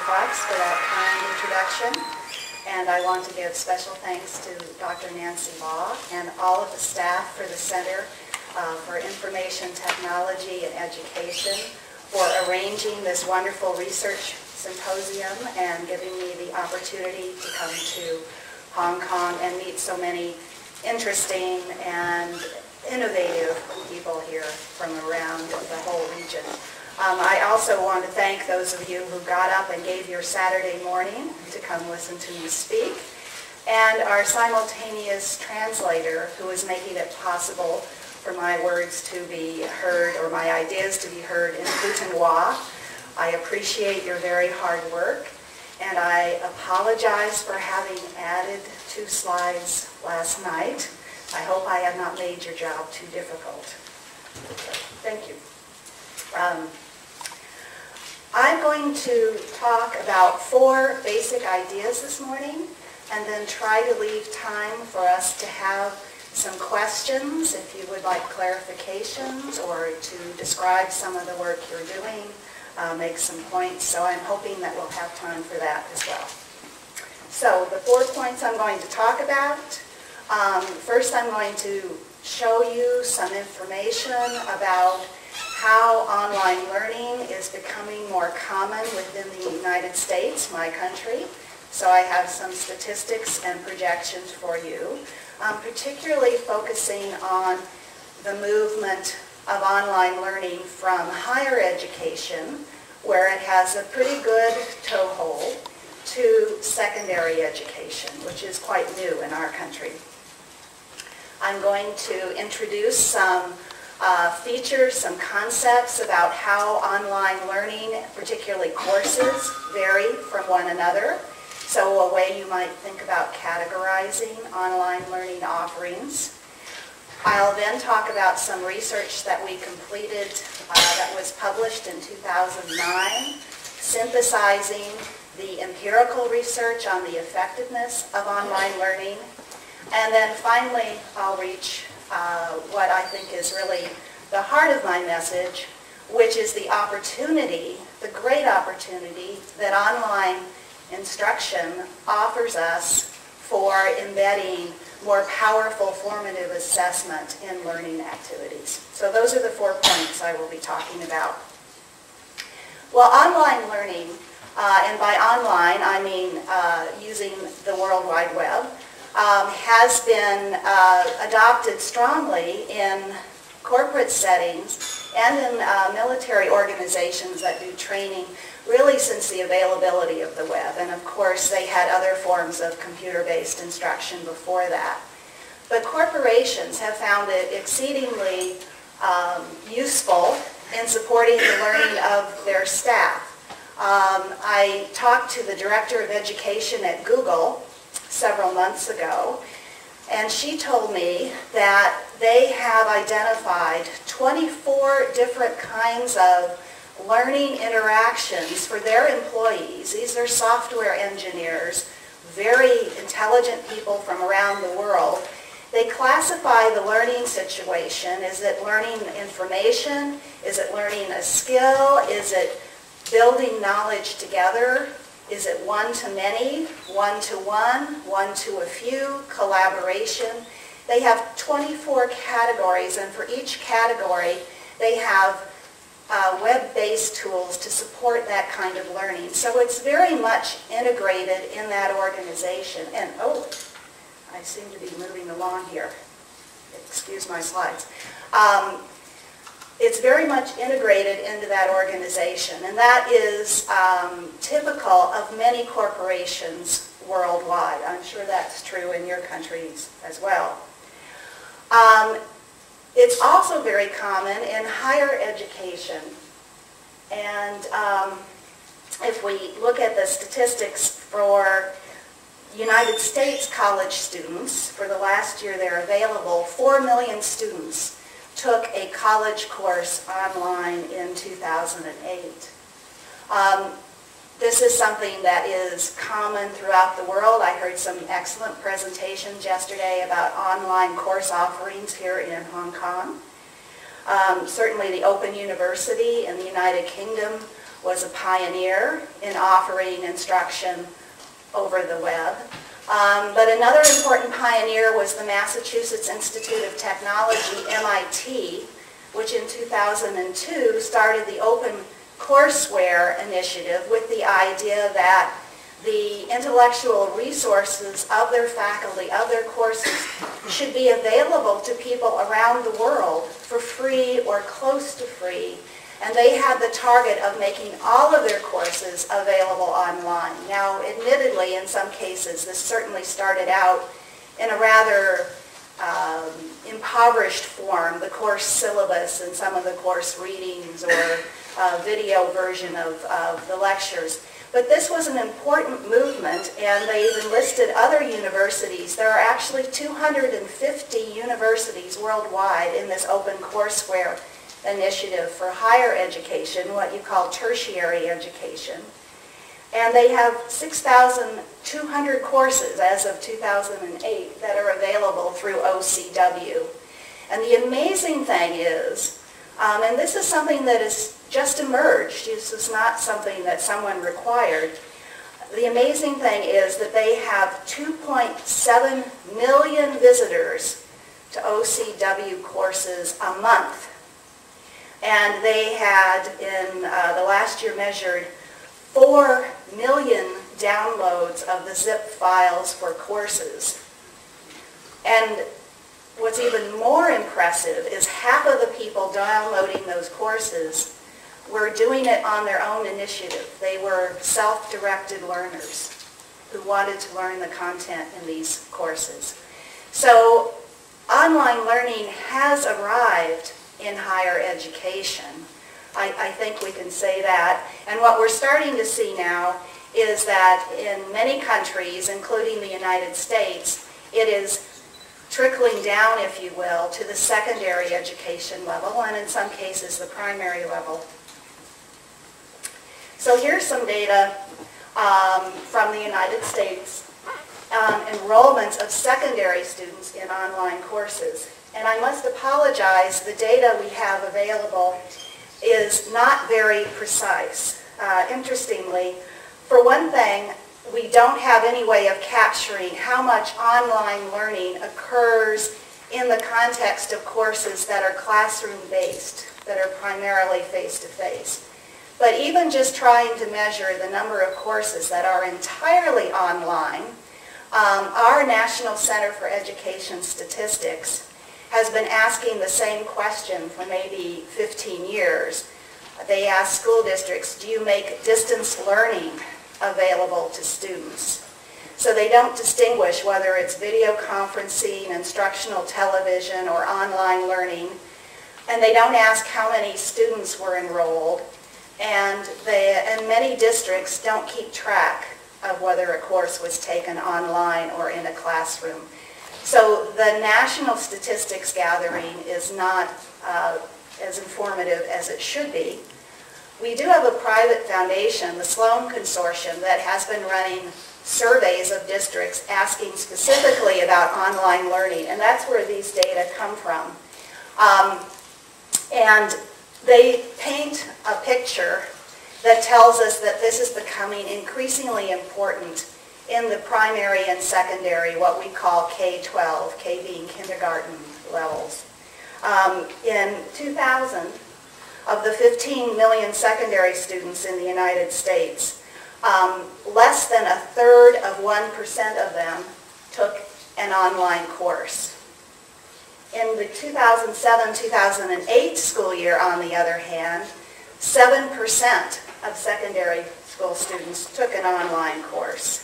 Fox for that kind introduction. And I want to give special thanks to Dr. Nancy Law and all of the staff for the Center for Information Technology and Education for arranging this wonderful research symposium and giving me the opportunity to come to Hong Kong and meet so many interesting and innovative people here from around the whole region. I also want to thank those of you who got up and gave your Saturday morning to come listen to me speak, and our simultaneous translator who is making it possible for my words to be heard, or my ideas to be heard in Putonghua. I appreciate your very hard work, and I apologize for having added 2 slides last night. I hope I have not made your job too difficult. Thank you. I'm going to talk about 4 basic ideas this morning, and then try to leave time for us to have some questions if you would like clarifications or to describe some of the work you're doing, make some points. So I'm hoping that we'll have time for that as well. So the 4 points I'm going to talk about. First, I'm going to show you some information about how online learning is becoming more common within the United States, my country. So I have some statistics and projections for you, particularly focusing on the movement of online learning from higher education, where it has a pretty good toehold, to secondary education, which is quite new in our country. I'm going to introduce some features, some concepts about how online learning, particularly courses, vary from one another. So a way you might think about categorizing online learning offerings. I'll then talk about some research that we completed that was published in 2009, synthesizing the empirical research on the effectiveness of online learning. And then finally, I'll reach what I think is really the heart of my message, which is the opportunity, the great opportunity that online instruction offers us for embedding more powerful formative assessment in learning activities. So those are the 4 points I will be talking about. Well, online learning, and by online I mean using the World Wide Web, has been adopted strongly in corporate settings and in military organizations that do training really since the availability of the web. And of course they had other forms of computer-based instruction before that. But corporations have found it exceedingly useful in supporting the learning of their staff. I talked to the director of education at Google several months ago, and she told me that they have identified 24 different kinds of learning interactions for their employees. These are software engineers, very intelligent people from around the world. They classify the learning situation. Is it learning information? Is it learning a skill? Is it building knowledge together? Is it one-to-many, one-to-one, one-to-a few, collaboration? They have 24 categories, and for each category they have web-based tools to support that kind of learning. So it's very much integrated in that organization. And oh, I seem to be moving along here. Excuse my slides. It's very much integrated into that organization, and that is typical of many corporations worldwide. I'm sure that's true in your countries as well. It's also very common in higher education, and if we look at the statistics for United States college students, for the last year they're available, 4 million students took a college course online in 2008. This is something that is common throughout the world. I heard some excellent presentations yesterday about online course offerings here in Hong Kong. Certainly the Open University in the United Kingdom was a pioneer in offering instruction over the web. But another important pioneer was the Massachusetts Institute of Technology, MIT, which in 2002 started the OpenCourseWare initiative with the idea that the intellectual resources of their faculty, of their courses, should be available to people around the world for free or close to free. And they had the target of making all of their courses available online. Now, admittedly, in some cases, this certainly started out in a rather impoverished form, the course syllabus and some of the course readings or video version of the lectures. But this was an important movement, and they've enlisted other universities. There are actually 250 universities worldwide in this OpenCourseWare initiative for higher education, what you call tertiary education. And they have 6,200 courses as of 2008 that are available through OCW. And the amazing thing is, and this is something that has just emerged, this is not something that someone required, the amazing thing is that they have 2.7 million visitors to OCW courses a month. And they had, in the last year measured, 4 million downloads of the zip files for courses. And what's even more impressive is half of the people downloading those courses were doing it on their own initiative. They were self-directed learners who wanted to learn the content in these courses. So online learning has arrived in higher education. I think we can say that. And what we're starting to see now is that in many countries, including the United States, it is trickling down, if you will, to the secondary education level, and in some cases the primary level. So here's some data from the United States on enrollments of secondary students in online courses. And I must apologize, the data we have available is not very precise. Interestingly, for one thing, we don't have any way of capturing how much online learning occurs in the context of courses that are classroom-based, that are primarily face-to-face. But even just trying to measure the number of courses that are entirely online, our National Center for Education Statistics has been asking the same question for maybe 15 years. They ask school districts, do you make distance learning available to students? So they don't distinguish whether it's video conferencing, instructional television, or online learning. And they don't ask how many students were enrolled. And many districts don't keep track of whether a course was taken online or in a classroom. So the national statistics gathering is not as informative as it should be. We do have a private foundation, the Sloan Consortium, that has been running surveys of districts asking specifically about online learning, and that's where these data come from. And they paint a picture that tells us that this is becoming increasingly important in the primary and secondary, what we call K-12, K being kindergarten levels. In 2000, of the 15 million secondary students in the United States, less than 1/3 of 1% of them took an online course. In the 2007-2008 school year, on the other hand, 7% of secondary school students took an online course.